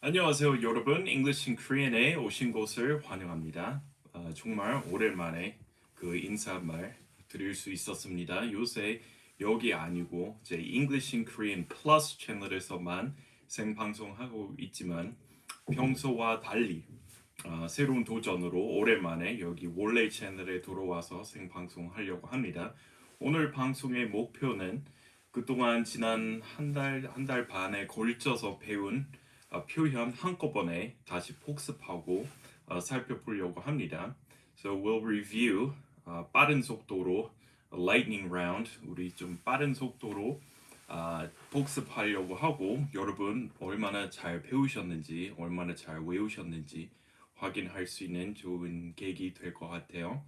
안녕하세요, 여러분. English in Korean에 오신 것을 환영합니다. 정말 오랜만에 그 인사말 드릴 수 있었습니다. 요새 여기 아니고 제 English in Korean Plus 채널에서만 생방송하고 있지만 평소와 달리 새로운 도전으로 오랜만에 여기 원래 채널에 들어와서 생방송하려고 합니다. 오늘 방송의 목표는 그동안 지난 한 달 반에 걸쳐서 배운 표현 한꺼번에 다시 복습하고 살펴보려고 합니다. So we'll review 빠른 속도로 lightning round 우리 좀 빠른 속도로 복습하려고 하고 여러분 얼마나 잘 배우셨는지 얼마나 잘 외우셨는지 확인할 수 있는 좋은 계기 될 것 같아요.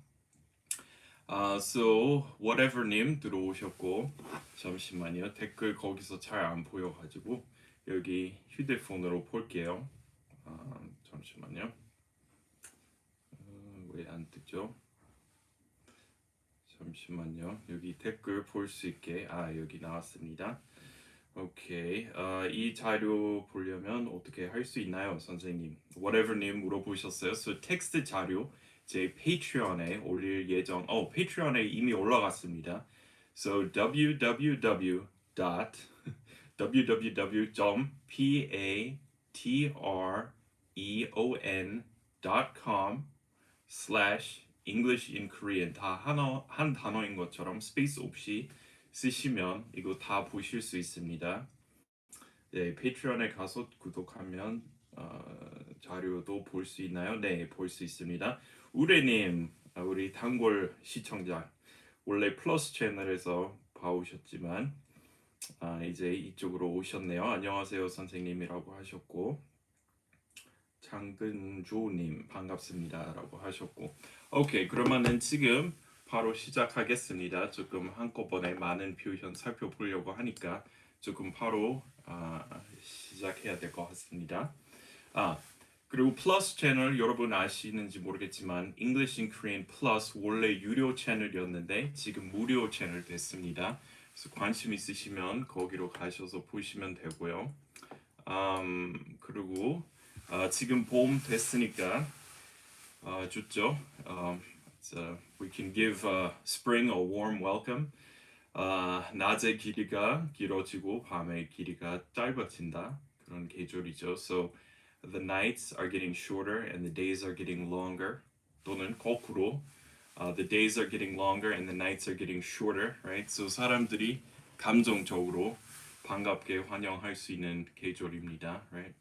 So whatever님 들어오셨고 잠시만요 댓글 거기서 잘 안 보여가지고 여기 휴대폰으로 볼게요. 잠시만요. 왜 안 뜨죠? 잠시만요. 여기 댓글 볼 수 있게 여기 나왔습니다. 오케이. 이 자료 보려면 어떻게 할 수 있나요, 선생님? Whatever님 물어보셨어요. So 텍스트 자료 제 페이트리온에 올릴 예정. 페이트리온에 이미 올라갔습니다. So www.patreon.com/English in Korean 다 한 단어인 것처럼 스페이스 없이 쓰시면 이거 다 보실 수 있습니다. 네, 페이트리온에 가서 구독하면 자료도 볼 수 있나요? 네, 볼 수 있습니다. 우레님, 우리 단골 시청자 원래 플러스 채널에서 봐오셨지만 이제 이쪽으로 오셨네요. 안녕하세요 선생님이라고 하셨고 장근조님 반갑습니다라고 하셨고 오케이 그러면은 지금 바로 시작하겠습니다. 조금 한꺼번에 많은 표현 살펴보려고 하니까 조금 바로 시작해야 될 것 같습니다. 그리고 플러스 채널 여러분 아시는지 모르겠지만 English in Korean Plus 원래 유료 채널이었는데 지금 무료 채널 됐습니다. 그래서 관심 있으시면 거기로 가셔서 보시면 되고요. 그리고 지금 봄 됐으니까 좋죠. So we can give spring a warm welcome. 낮의 길이가 길어지고 밤의 길이가 짧아진다. 그런 계절이죠. So the nights are getting shorter and the days are getting longer. 또는 거꾸로 the days are getting longer and the nights are getting shorter, right? So 사람들이 감정적으로 반갑게 환영할 수 있는 계절입니다, right?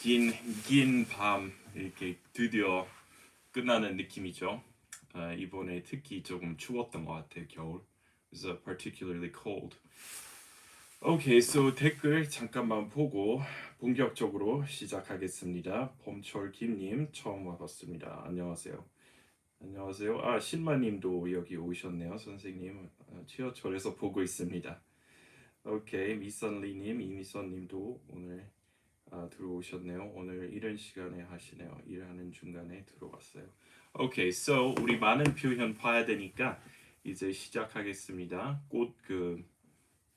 긴 밤 이렇게 드디어 끝나는 느낌이죠. 이번에 특히 조금 추웠던 것 같아요, 겨울. It was particularly cold. Okay, so 댓글 잠깐만 보고 본격적으로 시작하겠습니다. 봄철김님 처음 와봤습니다. 안녕하세요. 안녕하세요. 신마님도 여기 오셨네요, 선생님. 지하철에서 보고 있습니다. 오케이, 미선리님, 이미선님도 오늘 들어오셨네요. 오늘 이런 시간에 하시네요. 일하는 중간에 들어왔어요. 오케이, so 우리 많은 표현 봐야 되니까 이제 시작하겠습니다.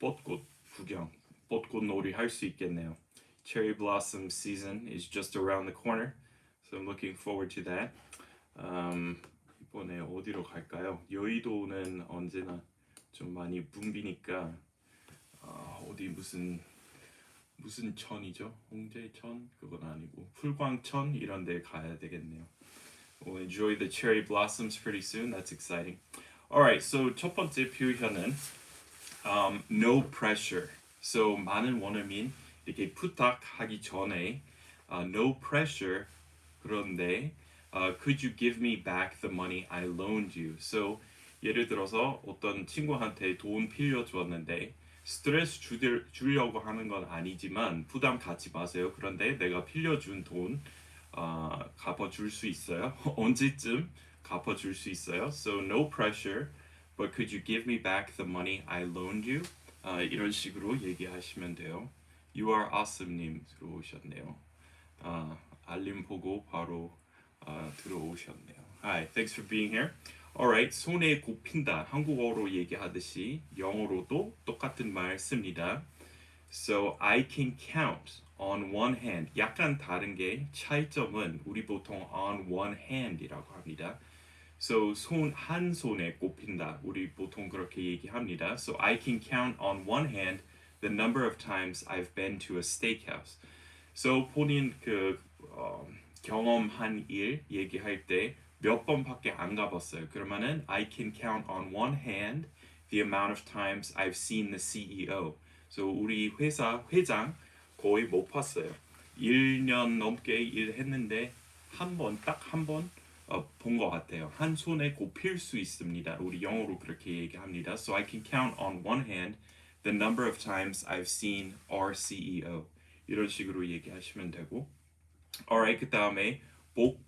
벚꽃 구경, 벚꽃 놀이 할 수 있겠네요. Cherry blossom season is just around the corner, so I'm looking forward to that. 이번에 어디로 갈까요? 여의도는 언제나 좀 많이 붐비니까 어디 무슨 천이죠? 홍제천 그건 아니고 풀광천 이런 데 가야 되겠네요. We'll enjoy the cherry blossoms pretty soon. That's exciting. Alright, so 첫 번째 표현은 no pressure. So 많은 원어민 이렇게 부탁하기 전에 no pressure 그런데 could you give me back the money I loaned you? So 예를 들어서 어떤 친구한테 돈 빌려주었는데 스트레스 주려고 하는 건 아니지만 부담 갖지 마세요. 그런데 내가 빌려준 돈 갚아줄 수 있어요? 언제쯤 갚아줄 수 있어요? So no pressure, but could you give me back the money I loaned you? 이런 식으로 얘기하시면 돼요. You are awesome님 들어오셨네요. 알림 보고 바로 들어오셨네요. Hi, thanks for being here. Alright, 손에 꼽힌다. 한국어로 얘기하듯이 영어로도 똑같은 말 씁니다. So I can count on one hand. 약간 다른 게 차이점은 우리 보통 on one hand이라고 합니다. So 한 손에 꼽힌다. 우리 보통 그렇게 얘기합니다. So I can count on one hand the number of times I've been to a steakhouse. So 본인 경험한 일 얘기할 때 몇 번밖에 안 가봤어요. 그러면은 I can count on one hand the amount of times I've seen the CEO. So 우리 회사 회장 거의 못 봤어요. 1년 넘게 일했는데 딱 한 번 본 것 같아요. 한 손에 꼽힐 수 있습니다. 우리 영어로 그렇게 얘기합니다. So I can count on one hand the number of times I've seen our CEO. 이런 식으로 얘기하시면 되고. Alright, 그 다음에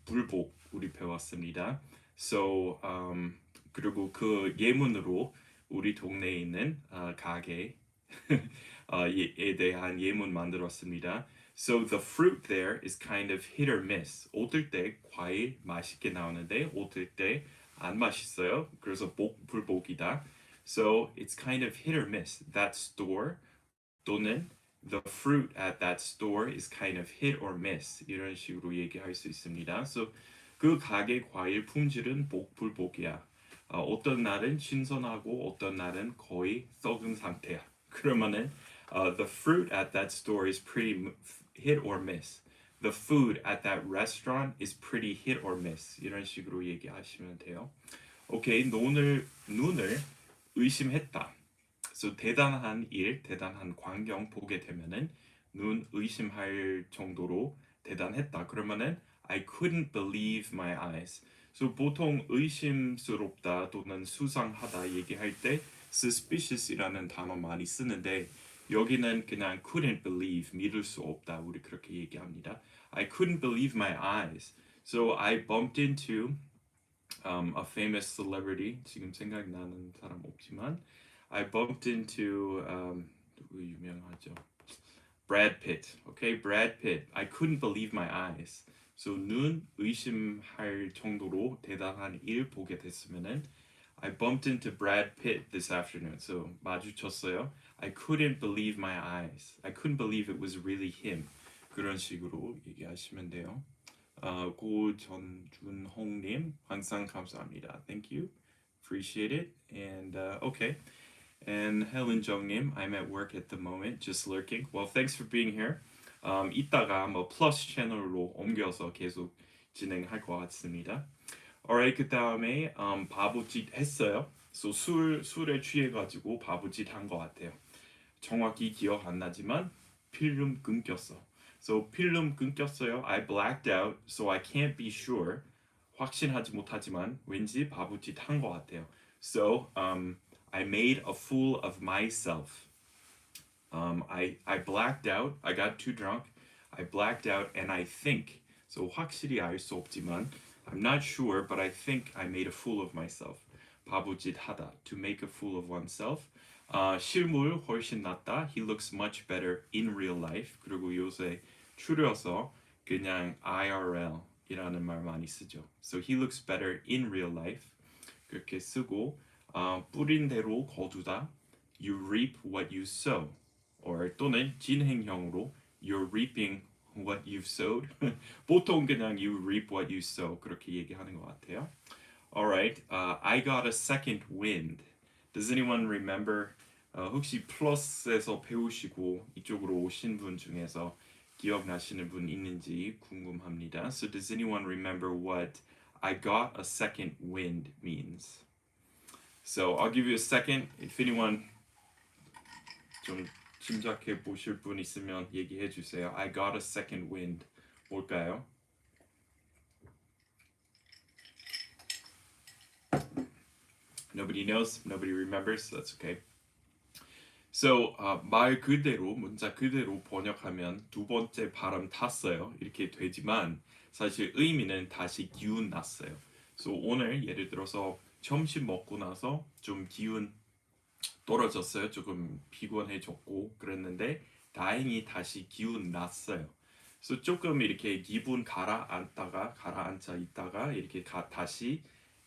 불복 우리 배웠습니다. So 그리고 그 예문으로 우리 동네에 있는 가게에 대한 예문 만들었습니다. So the fruit there is kind of hit or miss. 얻을 때 과일 맛있게 나오는데 얻을 때 안 맛있어요. 그래서 불복이다. So it's kind of hit or miss. That store 또는 the fruit at that store is kind of hit or miss. 이런 식으로 얘기할 수 있습니다. So 그 가게 과일 품질은 불복이야. 어떤 날은 신선하고 어떤 날은 거의 썩은 상태야. 그러면은 the fruit at that store is pretty hit or miss. The food at that restaurant is pretty hit or miss. 이런 식으로 얘기하시면 돼요. 오케이, 눈을 의심했다. So 대단한 일, 대단한 광경 보게 되면은 눈 의심할 정도로 대단했다. 그러면은 I couldn't believe my eyes. So 보통 의심스럽다 또는 수상하다 얘기할 때 suspicious이라는 단어 많이 쓰는데 여기는 그냥 couldn't believe, 믿을 수 없다. 우리 그렇게 얘기합니다. I couldn't believe my eyes. So I bumped into a famous celebrity. 지금 생각나는 사람 없지만 I bumped into 누구 유명하죠? Brad Pitt. Okay, Brad Pitt. I couldn't believe my eyes. So 눈 의심할 정도로 대단한 일 보게 됐으면은 I bumped into Brad Pitt this afternoon. So 마주쳤어요. I couldn't believe my eyes. I couldn't believe it was really him. 그런 식으로 얘기하시면 돼요. 고전준홍님 항상 감사합니다. Thank you. Appreciate it. And okay. And Helen Jung님, I'm at work at the moment, just lurking. Well, thanks for being here. 이따가 뭐 플러스 채널로 옮겨서 계속 진행할 것 같습니다. Alright, 그 다음에 바보짓 했어요. So 술에 취해가지고 바보짓 한 것 같아요. 정확히 기억 안 나지만 필름 끊겼어. So 필름 끊겼어요. I blacked out, so I can't be sure. 확신하지 못하지만 왠지 바보짓 한 것 같아요. So I made a fool of myself. I blacked out. I got too drunk. I blacked out, and I think. So 확실히 알 수 없지만 I'm not sure, but I think I made a fool of myself. 바보짓 하다. To make a fool of oneself. 실물 훨씬 낫다. He looks much better in real life. 그리고 요새 줄여서 그냥 IRL이라는 말 많이 쓰죠. So he looks better in real life. 그렇게 쓰고 뿌린 대로 거두다. You reap what you sow. or 또는 진행형으로 You're reaping what you've sowed. 보통 그냥 You reap what you sow 그렇게 얘기하는 것 같아요. Alright, I got a second wind. Does anyone remember? 혹시 플러스에서 배우시고 이쪽으로 오신 분 중에서 기억나시는 분 있는지 궁금합니다. So does anyone remember what I got a second wind means? So I'll give you a second. If anyone 좀 짐작해 보실 분 있으면 얘기해 주세요. I got a second wind. 뭘까요? Nobody knows, nobody remembers, so that's okay. So 말 그대로 문자 그대로 번역하면 두 번째 바람 탔어요 이렇게 되지만 사실 의미는 다시 기운 났어요. So 오늘 예를 들어서 점심 먹고 나서 좀 기운 떨어졌어요. 조금 피곤해졌고 그랬는데 다행히 다시 기운 났어요. So 조금 이렇게 기분 가라앉아 있다가 이렇게 다시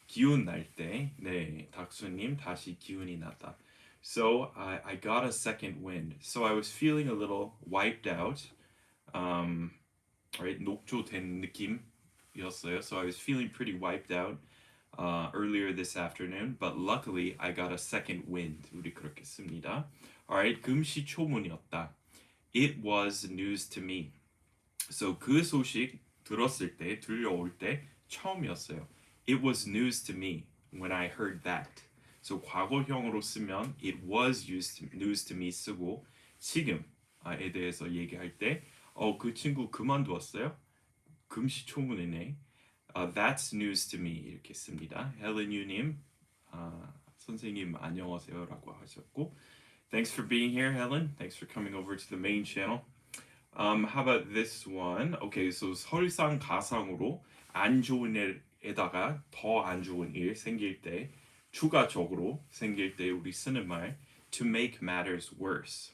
기운 날 때, 네, 닥수님 다시 기운이 났다. So I got a second wind. So I was feeling a little wiped out. Right, 녹초된 느낌이었어요. So I was feeling pretty wiped out earlier this afternoon, but luckily I got a second wind. 우리 그렇게 씁니다. Alright, 금시초문이었다. It was news to me. So 그 소식 들었을 때, 들려올 때 처음이었어요. It was news to me when I heard that. So 과거형으로 쓰면 it was news to me 쓰고 지금에 대해서 얘기할 때 그 친구 그만두었어요? 금시초문이네. That's news to me 이렇게 씁니다. 헬렌 유님 선생님 안녕하세요라고 하셨고 Thanks for being here, Helen. Thanks for coming over to the main channel. How about this one? Okay, so 설상가상으로 안 좋은 일에다가 더 안 좋은 일 생길 때 추가적으로 생길 때 우리 쓰는 말 to make matters worse.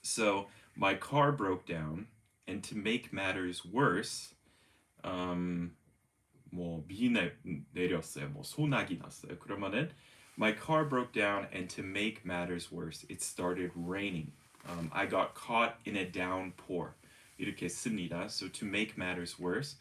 So my car broke down, and to make matters worse, 뭐 내렸어요, 뭐 소나기 났어요. 그러면은 my car broke down, and to make matters worse, it started raining. I got caught in a downpour. 이렇게 씁니다. So to make matters worse,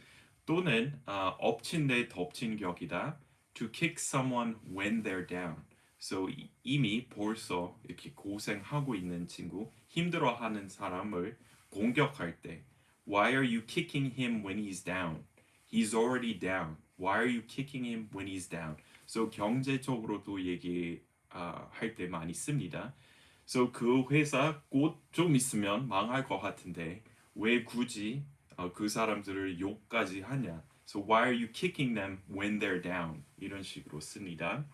또는 엎친 데 덮친 격이다. To kick someone when they're down. So 이미 벌써 이렇게 고생하고 있는 친구, 힘들어하는 사람을 공격할 때 Why are you kicking him when he's down? He's already down. Why are you kicking him when he's down? So 경제적으로도 얘기할 때 많이 씁니다. So 그 회사 곧 좀 있으면 망할 것 같은데 왜 굳이 그 사람들을 욕까지 하냐? So why are you kicking them when they're down? 이런 식으로 씁니다.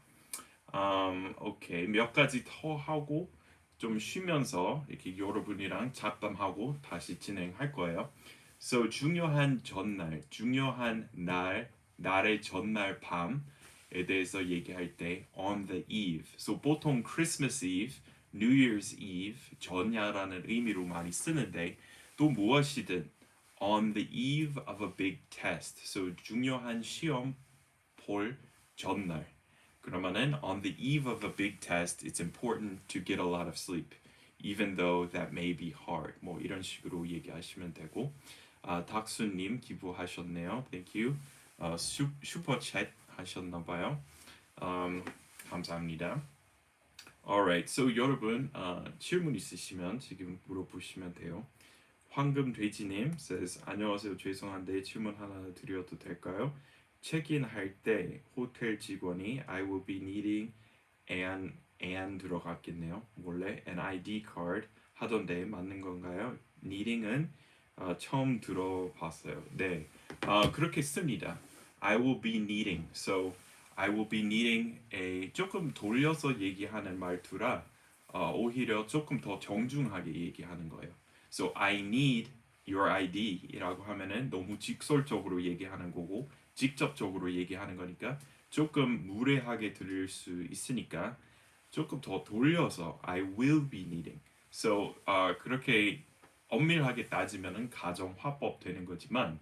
오케이, 몇 가지 더 하고 좀 쉬면서 이렇게 여러분이랑 잡담하고 다시 진행할 거예요. So 중요한 전날, 중요한 날의 전날 밤에 대해서 얘기할 때 on the eve. So 보통 Christmas Eve, New Year's Eve 전야라는 의미로 많이 쓰는데 또 무엇이든 on the eve of a big test. So 중요한 시험 볼 전날. 그러면은 on the eve of a big test, it's important to get a lot of sleep, even though that may be hard. 뭐 이런 식으로 얘기하시면 되고, 닥수님 기부하셨네요. Thank you. 슈퍼챗 하셨나봐요. 감사합니다. Alright, so 여러분 질문 있으시면 지금 물어보시면 돼요. 황금돼지님 says 안녕하세요. 죄송한데 질문 하나 드려도 될까요? 체크인할 때 호텔 직원이 I will be needing and 들어갔겠네요. 원래 an ID card 하던데 맞는 건가요? needing은 처음 들어봤어요. 네, 그렇게 씁니다. I will be needing. So I will be needing a 조금 돌려서 얘기하는 말투라 오히려 조금 더 정중하게 얘기하는 거예요. So I need your ID라고 하면은 너무 직설적으로 얘기하는 거고 직접적으로 얘기하는 거니까 조금 무례하게 들릴 수 있으니까 조금 더 돌려서 I will be needing. So 그렇게 엄밀하게 따지면은 가정 화법 되는 거지만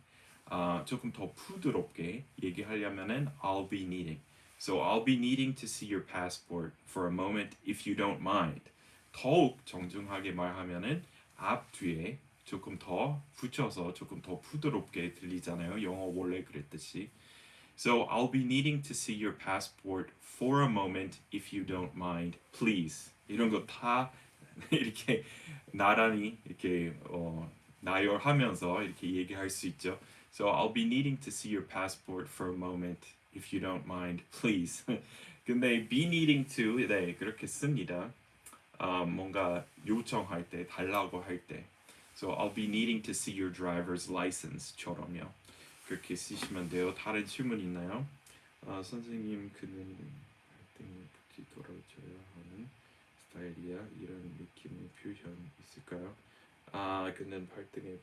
조금 더 부드럽게 얘기하려면은 I'll be needing. So I'll be needing to see your passport for a moment if you don't mind. 더욱 정중하게 말하면은 앞 뒤에 조금 더 붙여서 조금 더 부드럽게 들리잖아요. 영어 원래 그랬듯이. So I'll be needing to see your passport for a moment if you don't mind, please. 이런 거 다 이렇게 나란히 이렇게 나열하면서 이렇게 얘기할 수 있죠. So I'll be needing to see your passport for a moment if you don't mind, please. 근데 be needing to 네 그렇게 씁니다. 뭔가 요청할 때 달라고 할 때. So I'll be needing to see your driver's license처럼요. 그렇게 쓰시면 돼요. 다른 질문 있나요? 선생님 그는 발등에 붓기 떨어져야 하는 스타일이야. 이런 느낌의 표현 있을까요? 그는 발등에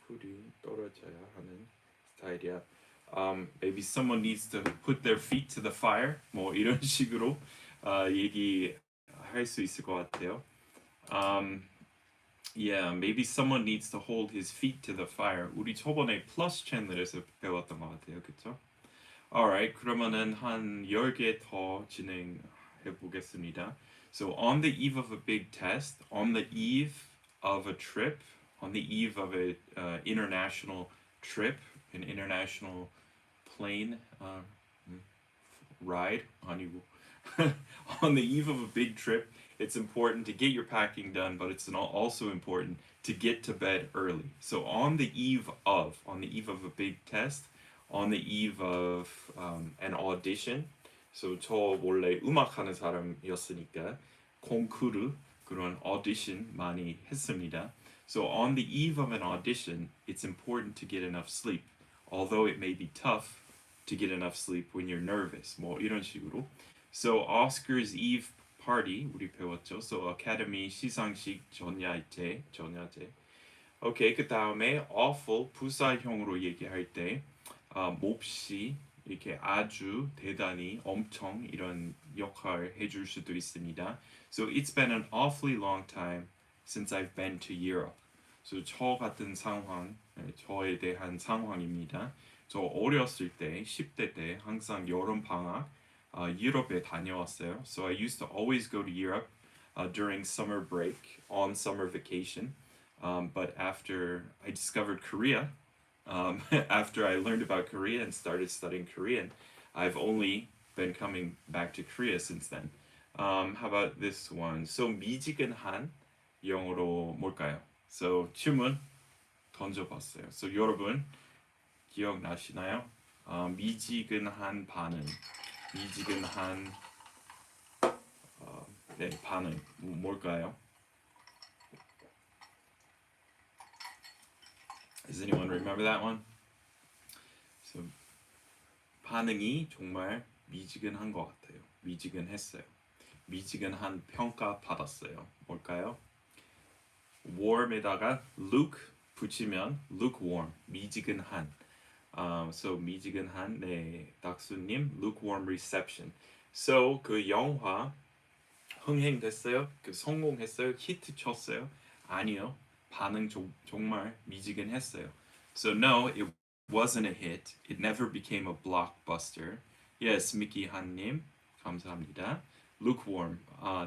풀이 떨어져야 하는 스타일이야. Maybe someone needs to put their feet to the fire. 뭐 이런 식으로 얘기할 수 있을 것 같아요. Yeah, maybe someone needs to hold his feet to the fire. 우리 저번에 플러스 채널에서 배웠던 것 같아요, 그렇죠? Alright, 그러면은 한 10개 더 진행해 보겠습니다. So on the eve of a big test, on the eve of a trip, on the eve of a international trip, an international plane ride, 아니고. On the eve of a big trip, it's important to get your packing done, but it's also important to get to bed early. So on the eve of a big test, on the eve of an audition. So 저 원래 음악하는 사람이었으니까 콩쿠르 그런 audition 많이 했습니다. So on the eve of an audition, it's important to get enough sleep. Although it may be tough to get enough sleep when you're nervous. 뭐 이런 식으로. So Oscar's Eve party 우리 배웠죠. So Academy 시상식 전야제. 오케이, 그 다음에 awful 부사형으로 얘기할 때 몹시 이렇게 아주 대단히 엄청 이런 역할 해줄 수도 있습니다. So it's been an awfully long time since I've been to Europe. So 저 같은 상황, 저에 대한 상황입니다. 저 어렸을 때, 10대 때 항상 여름 방학 유럽에 다녀왔어요. So I used to always go to Europe during summer break, on summer vacation. But after I discovered Korea, after I learned about Korea and started studying Korean, I've only been coming back to Korea since then. How about this one? So 미지근한 영어로 뭘까요? So 질문 던져봤어요. So 여러분 기억나시나요? 미지근한 반응, 미지근한 네 반응 뭘까요? Does anyone remember that one? So 반응이 정말 미지근한 것 같아요. 미지근했어요. 미지근한 평가 받았어요. 뭘까요? warm에다가 luke 붙이면 lukewarm, 미지근한. So 미지근한 네 닥수님 lukewarm reception. So 그 영화 흥행됐어요? 그 성공했어요? 히트 쳤어요? 아니요. 반응 정말 미지근했어요. So no, it wasn't a hit. It never became a blockbuster. Yes, 미키 한님 감사합니다. Lukewarm.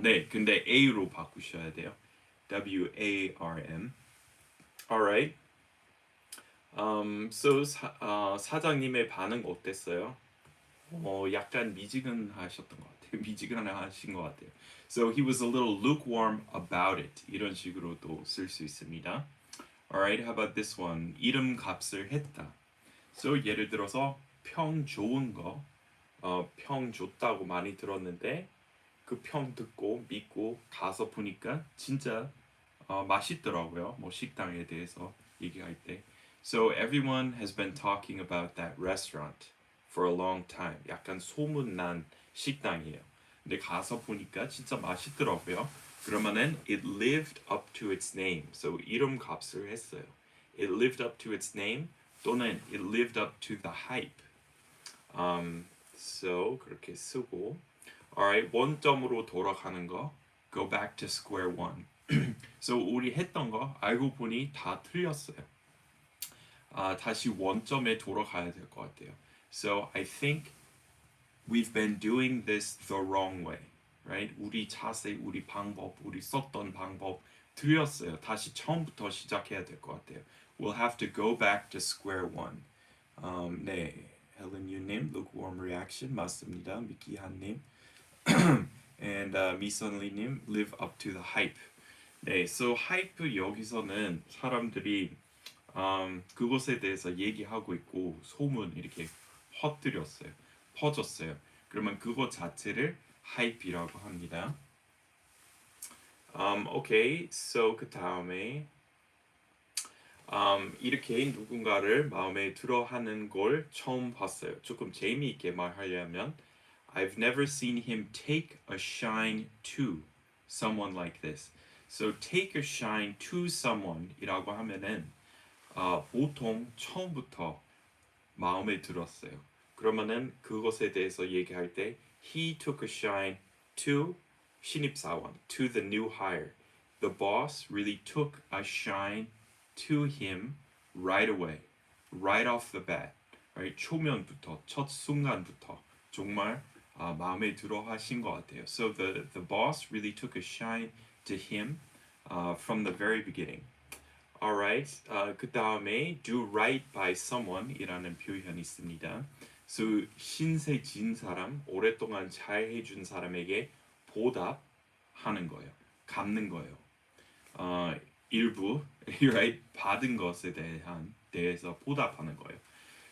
네, 근데 A로 바꾸셔야 돼요. WARM. Alright. So 사장님의 반응 어땠어요? 약간 미지근하셨던 것 같아요. 미지근하신 것 같아요. So he was a little lukewarm about it. 이런 식으로도 쓸 수 있습니다. Alright, how about this one? 이름값을 했다. So 예를 들어서 평 좋은 거, 평 좋다고 많이 들었는데 그 평 듣고 믿고 가서 보니까 진짜 맛있더라고요. 뭐 식당에 대해서 얘기할 때. So everyone has been talking about that restaurant for a long time. 약간 소문난 식당이에요. 근데 가서 보니까 진짜 맛있더라고요. 그러면은 it lived up to its name. So 이름값을 했어요. It lived up to its name 또는 it lived up to the hype. So 그렇게 쓰고 alright, 원점으로 돌아가는 거 go back to square one. So 우리 했던 거 알고 보니 다 틀렸어요. 다시 원점에 돌아가야 될 것 같아요. So I think we've been doing this the wrong way, right? 우리 자세, 우리 방법, 우리 썼던 방법 틀렸어요. 다시 처음부터 시작해야 될 것 같아요. We'll have to go back to square one. 네, 헬렌 유님, lukewarm reaction 맞습니다. 미키 한님, and 미선리님, live up to the hype. 네, so hype 여기서는 사람들이 그것에 대해서 얘기하고 있고 소문 이렇게 퍼졌어요. 그러면 그것 자체를 hype이라고 합니다. Okay, so 그 다음에 이렇게 누군가를 마음에 들어하는 걸 처음 봤어요. 조금 재미있게 말하려면 I've never seen him take a shine to someone like this. So take a shine to someone이라고 하면은 보통 처음부터 마음에 들었어요. 그러면은 그것에 대해서 얘기할 때 he took a shine to 신입사원, to the new hire. The boss really took a shine to him right away, right off the bat. Right? 초면부터, 첫 순간부터 정말 마음에 들어 하신 것 같아요. So the boss really took a shine to him from the very beginning. Alright, 그 다음에 do right by someone이라는 표현이 있습니다. So 신세 진 사람, 오랫동안 잘 해준 사람에게 보답하는 거예요. 갚는 거예요. 일부 right 받은 것에 대해서 보답하는 거예요.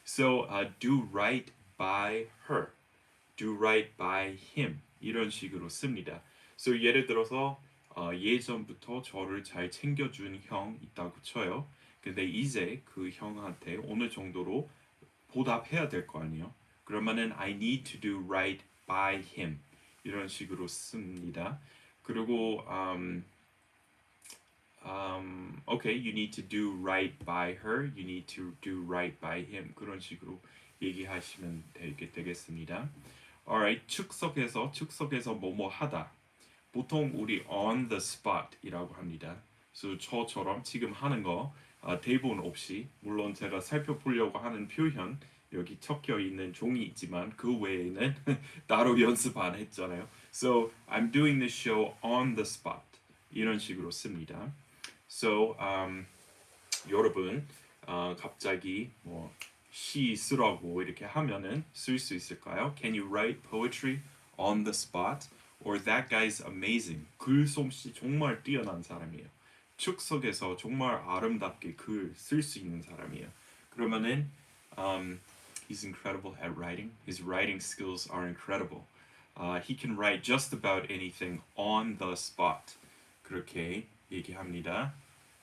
So do right by her, do right by him 이런 식으로 씁니다. So 예를 들어서 예전부터 저를 잘 챙겨준 형 있다고 쳐요. 근데 이제 그 형한테 어느 정도로 보답해야 될 거 아니에요. 그러면은 I need to do right by him 이런 식으로 씁니다. 그리고 okay, you need to do right by her, you need to do right by him 그런 식으로 얘기하시면 되겠습니다. Alright, 즉석에서 뭐뭐 하다. 보통 우리 on the spot이라고 합니다. 그래서 저처럼 지금 하는 거 대본 없이 물론 제가 살펴보려고 하는 표현 여기 적혀 있는 종이 있지만 그 외에는 따로 연습 안 했잖아요. So I'm doing this show on the spot 이런 식으로 씁니다. So 여러분 갑자기 뭐 시 쓰라고 이렇게 하면은 쓸 수 있을까요? Can you write poetry on the spot? Or that guy's amazing. 글솜씨 정말 뛰어난 사람이에요. 즉석에서 정말 아름답게 글 쓸 수 있는 사람이에요. 그러면은 he's incredible at writing. His writing skills are incredible. He can write just about anything on the spot. 그렇게 얘기합니다.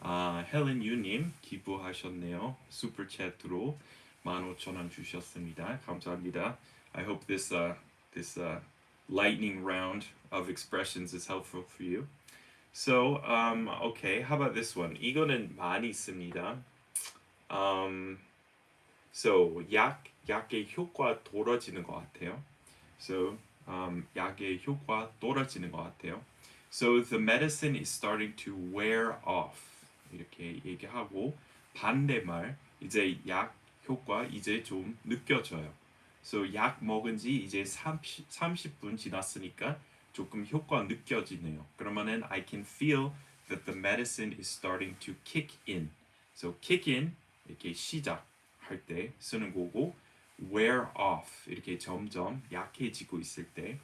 헬렌 유님 기부하셨네요. 슈퍼챗으로 15,000원 주셨습니다. 감사합니다. I hope this lightning round of expressions is helpful for you. So, okay, how about this one? 이거는 많이 씁니다. So, 약의 효과 떨어지는 것 같아요. So, 약의 효과 떨어지는 것 같아요. So, the medicine is starting to wear off. 이렇게 얘기하고 반대말, 이제 약 효과 이제 좀 느껴져요. So 약 먹은 지 이제 30분 지났으니까 조금 효과 느껴지네요. 그러면은 I can feel that the medicine is starting to kick in. So kick in 이렇게 시작할 때 쓰는 거고 wear off 이렇게 점점 약해지고 있을 때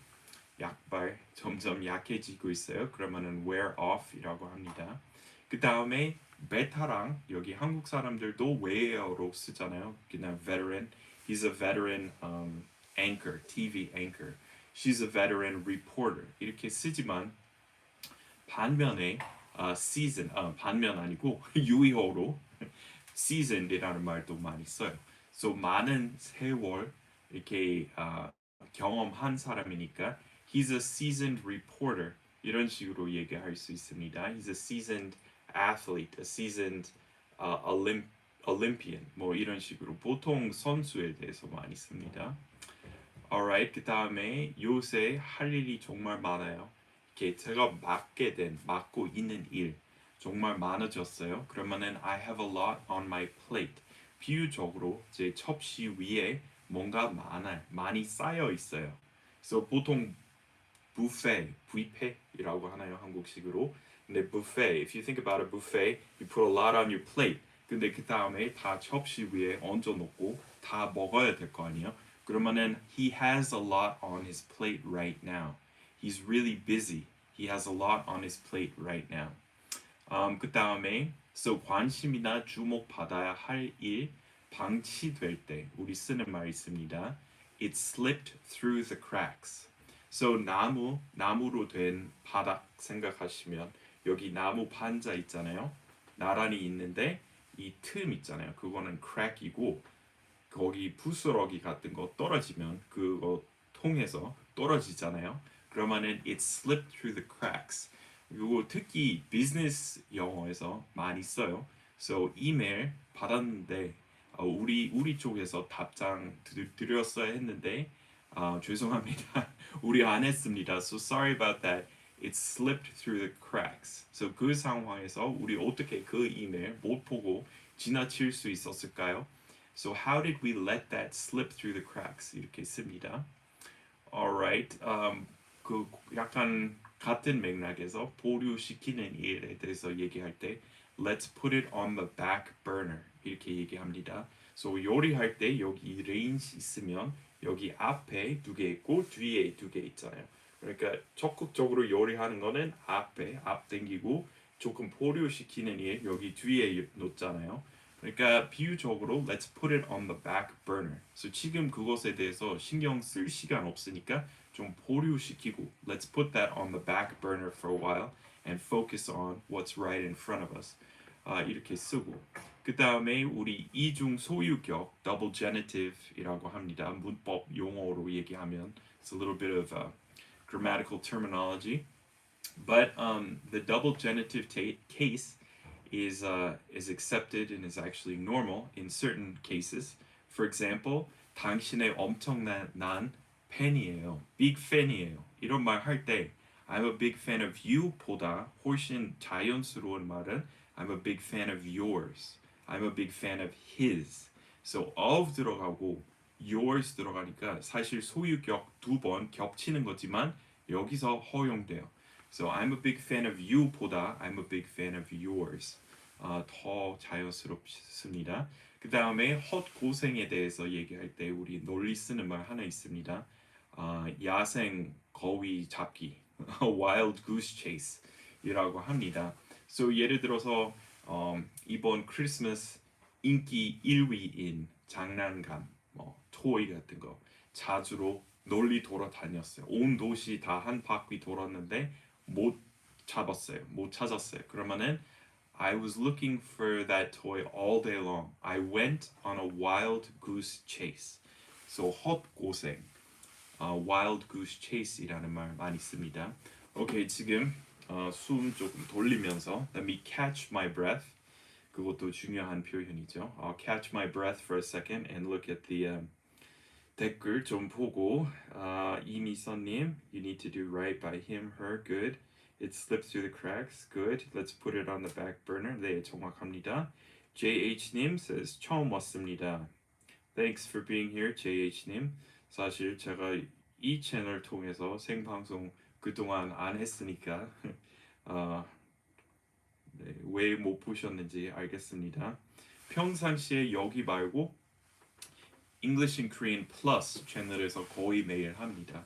약발 점점 약해지고 있어요. 그러면은 wear off이라고 합니다. 그 다음에 베테랑 여기 한국 사람들도 wear로 쓰잖아요. 그냥 veteran. He's a veteran anchor, TV anchor. She's a veteran reporter. 이렇게 쓰지만 반면에 season, 반면 아니고 유의어로 seasoned이라는 말도 많이 써요. So 많은 세월 이렇게 경험한 사람이니까 he's a seasoned reporter. 이런 식으로 얘기할 수 있습니다. He's a seasoned athlete, a seasoned Olympian 뭐 이런 식으로 보통 선수에 대해서 많이 씁니다. Alright, 그 다음에 요새 할 일이 정말 많아요. 이렇게 제가 맡고 있는 일 정말 많아졌어요. 그러면은 I have a lot on my plate. 비유적으로 제 접시 위에 뭔가 많이 쌓여 있어요. 그래서 보통 뷔페이라고 하나요 한국식으로. 근데 buffet, if you think about a buffet, you put a lot on your plate. 근데 그 다음에 다 접시 위에 얹어놓고 다 먹어야 될 거 아니에요? 그러면은 he has a lot on his plate right now. He's really busy. He has a lot on his plate right now. 그 다음에 so 관심이나 주목받아야 할 일 방치될 때 우리 쓰는 말이 있습니다. It slipped through the cracks. So 나무로 된 바닥 생각하시면 여기 나무 판자 있잖아요. 나란히 있는데 이 틈 있잖아요. 그거는 crack이고 거기 부스러기 같은 거 떨어지면 그거 통해서 떨어지잖아요. 그러면은 it slipped through the cracks. 그리고 특히 비즈니스 영어에서 많이 써요. So 이메일 받았는데 우리 쪽에서 답장 드렸어야 했는데 죄송합니다. 우리 안 했습니다. So sorry about that. It slipped through the cracks. So 그 상황에서 우리 어떻게 그 이메일 못 보고 지나칠 수 있었을까요? So how did we let that slip through the cracks? 이렇게 씁니다. Alright. 그 약간 같은 맥락에서 보류시키는 일에 대해서 얘기할 때 let's put it on the back burner 이렇게 얘기합니다. So 요리할 때 여기 range 있으면 여기 앞에 두 개 있고 뒤에 두 개 있잖아요. 그러니까 적극적으로 요리하는 거는 앞에 앞 당기고 조금 보류시키는 일 여기 뒤에 놓잖아요. 그러니까 비유적으로 let's put it on the back burner. So 지금 그것에 대해서 신경 쓸 시간 없으니까 좀 보류시키고 let's put that on the back burner for a while and focus on what's right in front of us. 이렇게 쓰고 그 다음에 우리 이중 소유격 double genitive이라고 합니다. 문법 용어로 얘기하면 it's a little bit of grammatical terminology, but the double genitive case is accepted and is actually normal in certain cases. For example, 당신의 엄청난 팬이에요. big fan이에요. 이런 말 할 때 I'm a big fan of you보다 훨씬 자연스러운 말은 I'm a big fan of yours. I'm a big fan of his. So of 들어가고 yours 들어가니까 사실 소유격 두 번 겹치는 거지만 여기서 허용돼요. So I'm a big fan of you보다 I'm a big fan of yours. 더 자연스럽습니다. 그 다음에 헛고생에 대해서 얘기할 때 우리 널리 쓰는 말 하나 있습니다. 야생 거위 잡기, wild goose chase 이라고 합니다. So 예를 들어서 이번 크리스마스 인기 1위인 장난감, 토이 같은 거 자주로 널리 돌아다녔어요. 온 도시 다 한 바퀴 돌았는데 못 잡았어요. 못 찾았어요. 그러면은 I was looking for that toy all day long. I went on a wild goose chase. So 헛고생, wild goose chase이라는 말 많이 씁니다. 오케이, 지금 숨 조금 돌리면서 let me catch my breath. 그것도 중요한 표현이죠. I'll catch my breath for a second and look at the 댓글 좀 보고 이미선님, you need to do right by him, her, good. It slipped through the cracks, good. Let's put it on the back burner. 네, 정확합니다. JH님 says 처음 왔습니다. Thanks for being here, JH님. 사실 제가 이 채널 통해서 생방송 그동안 안 했으니까 네, 왜 못 보셨는지 알겠습니다. 평상시에 여기 말고 English and Korean Plus 채널에서 거의 매일 합니다.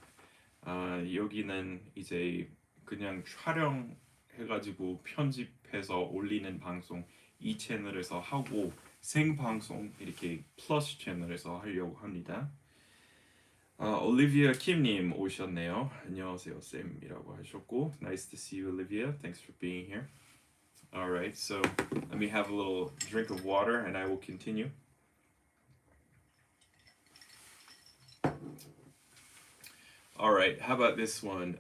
여기는 이제 그냥 촬영해가지고 편집해서 올리는 방송 이 채널에서 하고 생방송 이렇게 플러스 채널에서 하려고 합니다. 올리비아 킴님 오셨네요. 안녕하세요 쌤이라고 하셨고 Nice to see you, Olivia. Thanks for being here. Alright, so let me have a little drink of water and I will continue. Alright, how about this one?